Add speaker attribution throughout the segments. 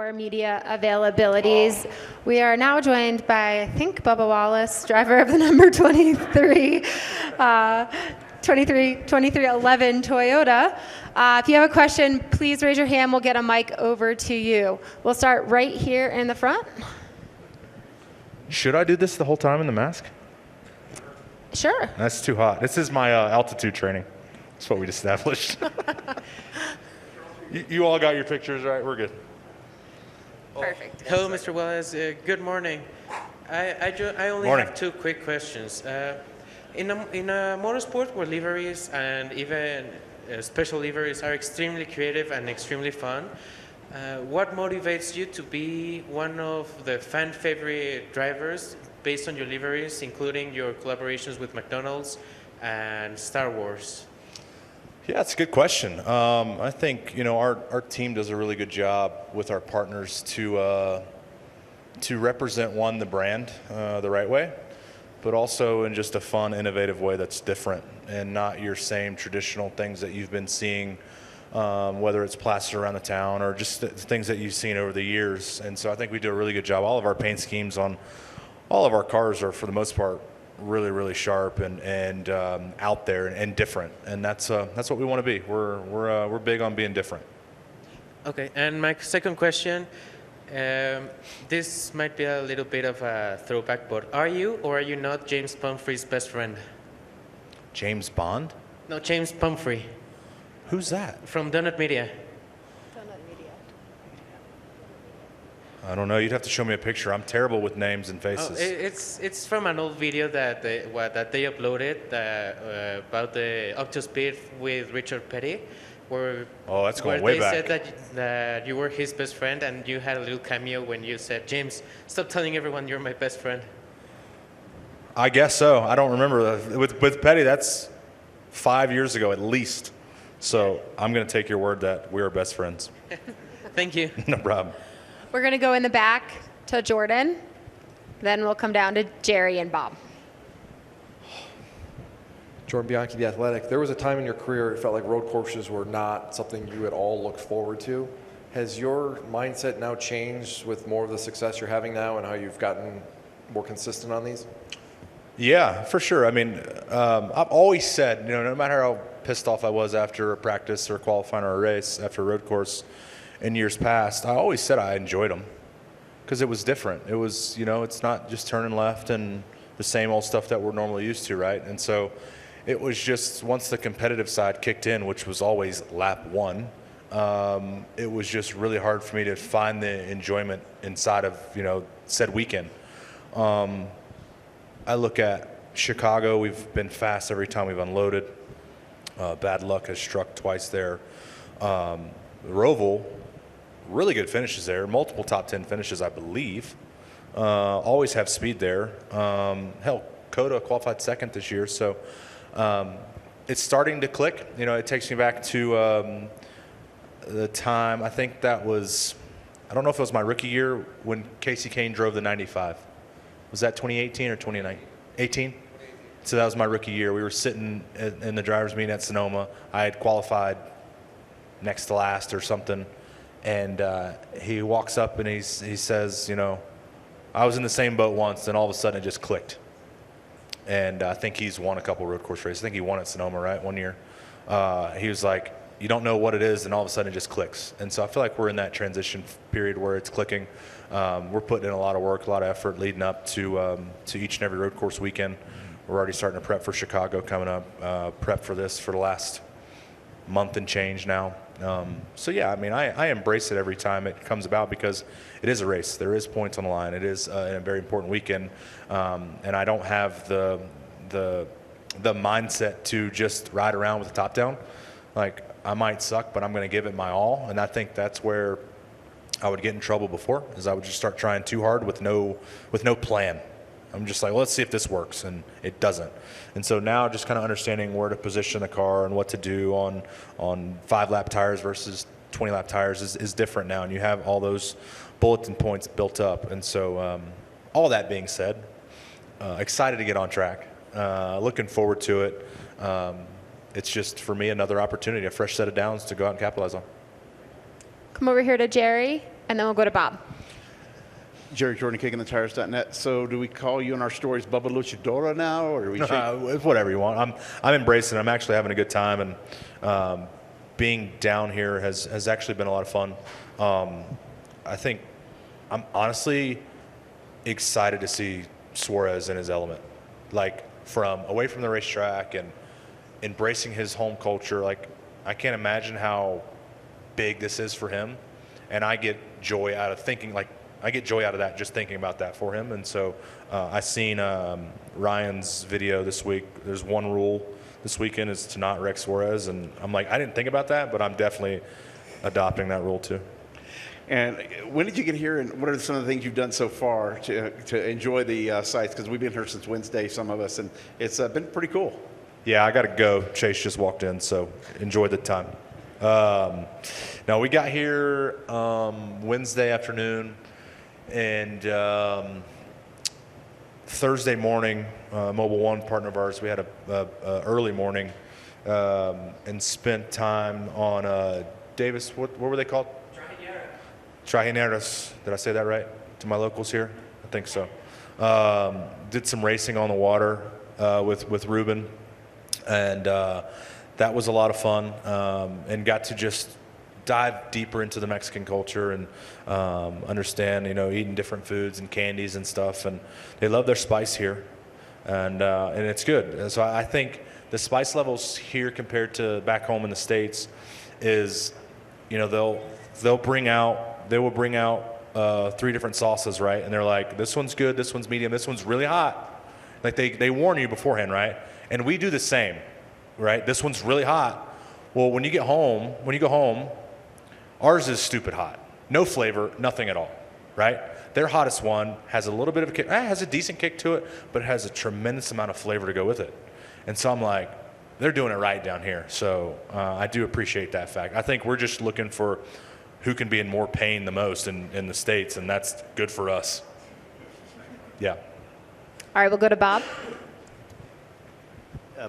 Speaker 1: our media availabilities. We are now joined by, I think, Bubba Wallace, driver of the number 2311 Toyota. If you have a question, please raise your hand. We'll get a mic over to you. We'll start right here in the front.
Speaker 2: Should I do this the whole time in the mask?
Speaker 1: Sure.
Speaker 2: That's too hot. This is my altitude training. That's what we established. You all got your pictures, right? We're good.
Speaker 1: Perfect.
Speaker 3: Hello, Mr. Wallace. Good morning. I only
Speaker 2: Morning.
Speaker 3: have two quick questions. In a motorsport where liveries and even special liveries are extremely creative and extremely fun, what motivates you to be one of the fan favorite drivers based on your liveries, including your collaborations with McDonald's and Star Wars?
Speaker 2: Yeah, it's a good question. I think our team does a really good job with our partners to represent the brand the right way, but also in just a fun, innovative way that's different and not your same traditional things that you've been seeing, whether it's plastered around the town or just the things that you've seen over the years. And so I think we do a really good job. All of our paint schemes on all of our cars are, for the most part, really, really sharp and out there and different, and that's what we want to be. We're big on being different.
Speaker 3: Okay, and my second question, this might be a little bit of a throwback, but are you or are you not James Pumphrey's best friend?
Speaker 2: James Bond?
Speaker 3: No, James Pumphrey.
Speaker 2: Who's that?
Speaker 3: From Donut Media.
Speaker 2: I don't know. You'd have to show me a picture. I'm terrible with names and
Speaker 3: Oh,
Speaker 2: faces.
Speaker 3: it's from an old video that they uploaded about the Octospeed with Richard Petty, where
Speaker 2: That's going
Speaker 3: where
Speaker 2: way
Speaker 3: they
Speaker 2: back.
Speaker 3: said that you were his best friend, and you had a little cameo when you said, "James, stop telling everyone you're my best friend."
Speaker 2: I guess so. I don't remember. With Petty, that's 5 years ago at least. So I'm going to take your word that we are best friends.
Speaker 3: Thank you.
Speaker 2: No problem.
Speaker 1: We're going to go in the back to Jordan. Then we'll come down to Jerry and Bob.
Speaker 4: Jordan Bianchi, The Athletic. There was a time in your career it felt like road courses were not something you at all looked forward to. Has your mindset now changed with more of the success you're having now and how you've gotten more consistent on these?
Speaker 2: Yeah, for sure. I mean, I've always said, no matter how pissed off I was after a practice or qualifying or a race after a road course in years past, I always said I enjoyed them because it was different. It was, it's not just turning left and the same old stuff that we're normally used to, right? And so it was just once the competitive side kicked in, which was always lap one, it was just really hard for me to find the enjoyment inside of, said weekend. I look at Chicago, we've been fast every time we've unloaded. Bad luck has struck twice there. Roval, really good finishes there, multiple top 10 finishes, I believe. Always have speed there. Hell, Coda qualified second this year, so it's starting to click. It takes me back to the time, I think that was, I don't know if it was my rookie year when Casey Kane drove the 95. Was that 2018 or 2018? So that was my rookie year. We were sitting in the driver's meeting at Sonoma. I had qualified next to last or something. And he walks up and he says, I was in the same boat once, and all of a sudden it just clicked. And I think he's won a couple road course races. I think he won at Sonoma, right, one year. He was like, you don't know what it is, and all of a sudden it just clicks. And so I feel like we're in that transition period where it's clicking. We're putting in a lot of work, a lot of effort leading up to each and every road course weekend. We're already starting to prep for Chicago coming up, prep for this for the last month and change now. So yeah, I mean, I embrace it every time it comes about because it is a race. There is points on the line. It is a very important weekend, and I don't have the mindset to just ride around with the top down. Like, I might suck, but I'm going to give it my all, and I think that's where I would get in trouble before, is I would just start trying too hard with no plan. I'm just like, well, let's see if this works, and it doesn't. And so now just kind of understanding where to position the car and what to do on 5-lap tires versus 20-lap tires is different now, and you have all those bulletin points built up. And so all that being said, excited to get on track, looking forward to it. It's just, for me, another opportunity, a fresh set of downs to go out and capitalize on.
Speaker 1: Come over here to Jerry. and then we'll go to Bob.
Speaker 5: Jerry Jordan, KickingTheTires.net. So do we call you in our stories Bubba Luchadora now, or do we
Speaker 2: whatever you want. I'm embracing it. I'm actually having a good time, and being down here has actually been a lot of fun. I think I'm honestly excited to see Suarez in his element, like from away from the racetrack and embracing his home culture. Like, I can't imagine how big this is for him, and I get joy out of that just thinking about that for him. And so I seen Ryan's video this week. There's one rule this weekend is to not wreck Suarez, and I'm like, I didn't think about that, but I'm definitely adopting that rule too.
Speaker 5: And when did you get here, and what are some of the things you've done so far to enjoy the sites? Because we've been here since Wednesday, some of us, and it's been pretty cool.
Speaker 2: Yeah, I got to go. Chase just walked in, so enjoy the time. Now, we got here Wednesday afternoon, and Thursday morning, Mobile One, partner of ours, we had a early morning and spent time on Davis, what were they called? Trajineras. Did I say that right to my locals here? I think so. Did some racing on the water with Ruben, and that was a lot of fun, and got to just dive deeper into the Mexican culture and understand, eating different foods and candies and stuff. And they love their spice here, and it's good. And so I think the spice levels here compared to back home in the States is, they will bring out 3 different sauces, right? And they're like, this one's good, this one's medium, this one's really hot. Like they warn you beforehand, right? And we do the same, right? This one's really hot. Well, when you go home, ours is stupid hot. No flavor, nothing at all, right? Their hottest one has a little bit of a kick, has a decent kick to it, but it has a tremendous amount of flavor to go with it. And so I'm like, they're doing it right down here. So I do appreciate that fact. I think we're just looking for who can be in more pain the most in the States, and that's good for us. Yeah.
Speaker 1: All right, we'll go to Bob.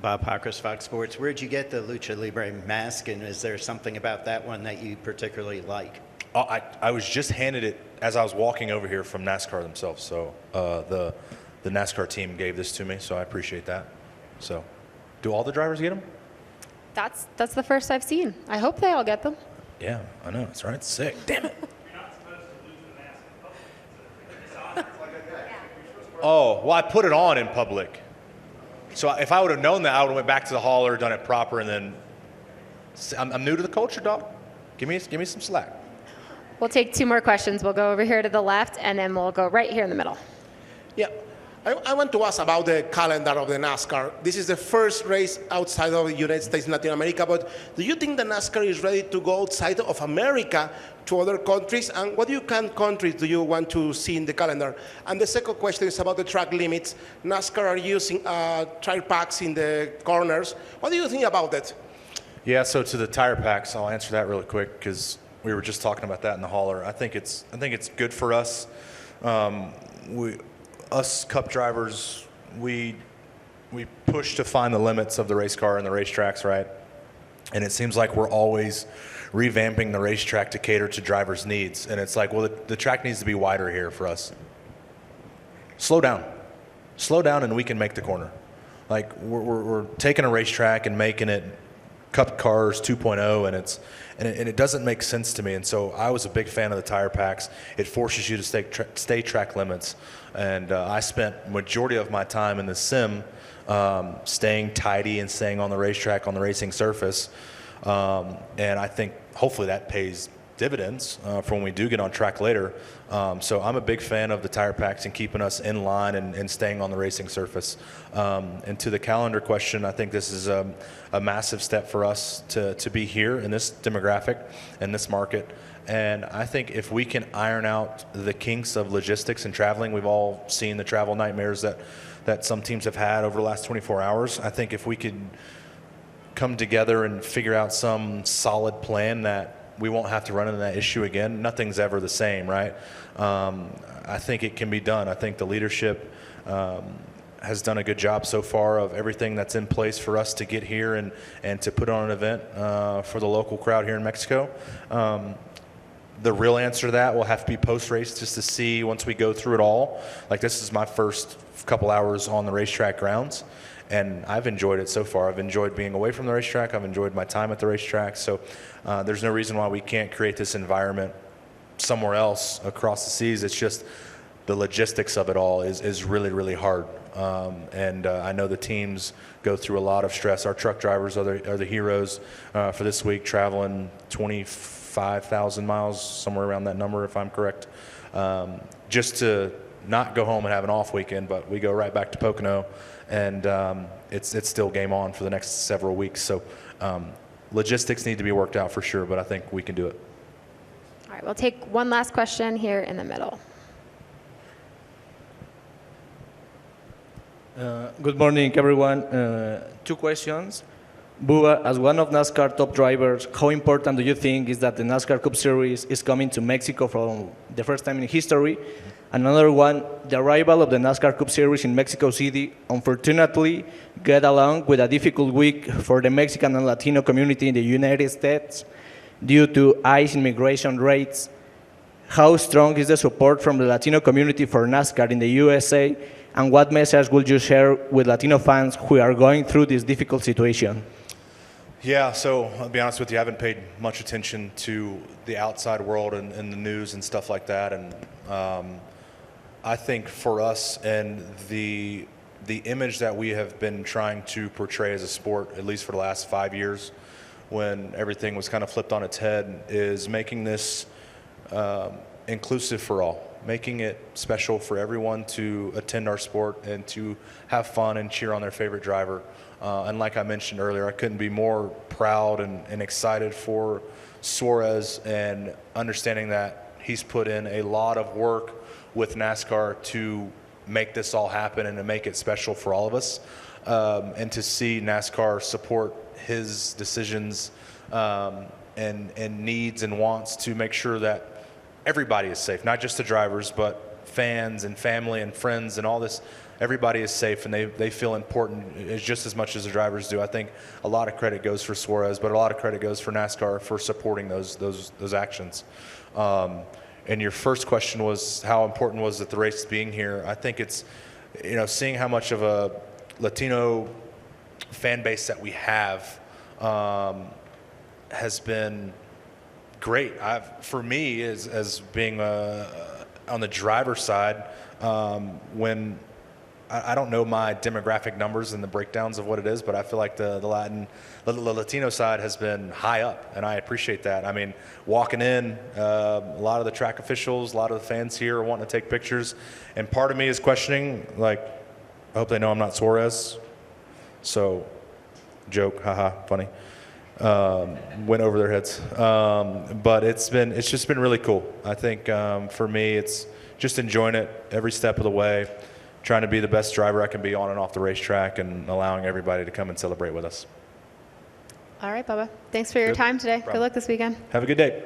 Speaker 6: Bob Pockris, Fox Sports. Where'd you get the Lucha Libre mask, and is there something about that one that you particularly like?
Speaker 2: I was just handed it as I was walking over here from NASCAR themselves. So the NASCAR team gave this to me, so I appreciate that. So do all the drivers get them?
Speaker 1: That's the first I've seen. I hope they all get them.
Speaker 2: Yeah, I know. That's right. It's sick. Damn it. Oh, well, I put it on in public. So if I would have known that, I would have went back to the hauler, done it proper, and then I'm new to the culture, dog. Give me some slack.
Speaker 1: We'll take 2 more questions. We'll go over here to the left, and then we'll go right here in the middle.
Speaker 7: Yeah. I want to ask about the calendar of the NASCAR. This is the first race outside of the United States and Latin America, but do you think the NASCAR is ready to go outside of America to other countries? And what countries do you want to see in the calendar? And the second question is about the track limits. NASCAR are using tire packs in the corners. What do you think about that?
Speaker 2: Yeah, so to the tire packs, I'll answer that really quick because we were just talking about that in the hauler. I think it's good for us. Us Cup drivers, we push to find the limits of the race car and the racetracks, right? And it seems like we're always revamping the racetrack to cater to drivers' needs. And it's like, well, the track needs to be wider here for us. Slow down, and we can make the corner. Like we're taking a racetrack and making it Cup Cars 2.0, and it doesn't make sense to me. And so I was a big fan of the tire packs. It forces you to stay track limits. And I spent majority of my time in the sim staying tidy and staying on the racetrack, on the racing surface. And I think hopefully that pays dividends for when we do get on track later. So I'm a big fan of the tire packs and keeping us in line and staying on the racing surface. And to the calendar question, I think this is a massive step for us to be here in this demographic and this market. And I think if we can iron out the kinks of logistics and traveling, we've all seen the travel nightmares that some teams have had over the last 24 hours. I think if we could come together and figure out some solid plan that we won't have to run into that issue again. Nothing's ever the same, right? I think it can be done. I think the leadership has done a good job so far of everything that's in place for us to get here and to put on an event for the local crowd here in Mexico. The real answer to that will have to be post-race, just to see once we go through it all. Like, this is my first couple hours on the racetrack grounds, and I've enjoyed it so far. I've enjoyed being away from the racetrack. I've enjoyed my time at the racetrack. So there's no reason why we can't create this environment somewhere else across the seas. It's just the logistics of it all is really, really hard. And I know the teams go through a lot of stress. Our truck drivers are the heroes for this week, traveling 25,000 miles, somewhere around that number, if I'm correct, just to not go home and have an off weekend, but we go right back to Pocono, and it's still game on for the next several weeks. So logistics need to be worked out for sure, but I think we can do it.
Speaker 1: All right, we'll take one last question here in the middle.
Speaker 8: Good morning, everyone. Two questions. Bubba, as one of NASCAR top drivers, how important do you think is that the NASCAR Cup Series is coming to Mexico for the first time in history? Another one, the arrival of the NASCAR Cup Series in Mexico City unfortunately got along with a difficult week for the Mexican and Latino community in the United States due to ICE immigration rates. How strong is the support from the Latino community for NASCAR in the USA? And what message would you share with Latino fans who are going through this difficult situation?
Speaker 2: Yeah, so I'll be honest with you, I haven't paid much attention to the outside world and the news and stuff like that. And I think for us and the image that we have been trying to portray as a sport, at least for the last 5 years, when everything was kind of flipped on its head, is making this inclusive for all, making it special for everyone to attend our sport and to have fun and cheer on their favorite driver. And like I mentioned earlier, I couldn't be more proud and excited for Suarez, and understanding that he's put in a lot of work with NASCAR to make this all happen and to make it special for all of us. And to see NASCAR support his decisions and needs and wants to make sure that everybody is safe, not just the drivers, but fans and family and friends and all this. Everybody is safe, and they feel important just as much as the drivers do. I think a lot of credit goes for Suarez, but a lot of credit goes for NASCAR for supporting those actions. And your first question was how important was it the race being here? I think it's, seeing how much of a Latino fan base that we have has been great. For me, as being on the driver's side, when I don't know my demographic numbers and the breakdowns of what it is, but I feel like the Latino side has been high up, and I appreciate that. I mean, walking in, a lot of the track officials, a lot of the fans here are wanting to take pictures, and part of me is questioning, like, I hope they know I'm not Suarez. So, joke, haha, funny. Went over their heads. But it's just been really cool. I think for me, it's just enjoying it every step of the way, trying to be the best driver I can be on and off the racetrack, and allowing everybody to come and celebrate with us.
Speaker 1: All right, Bubba. Thanks for your time today. Good luck this weekend.
Speaker 2: Have a good day.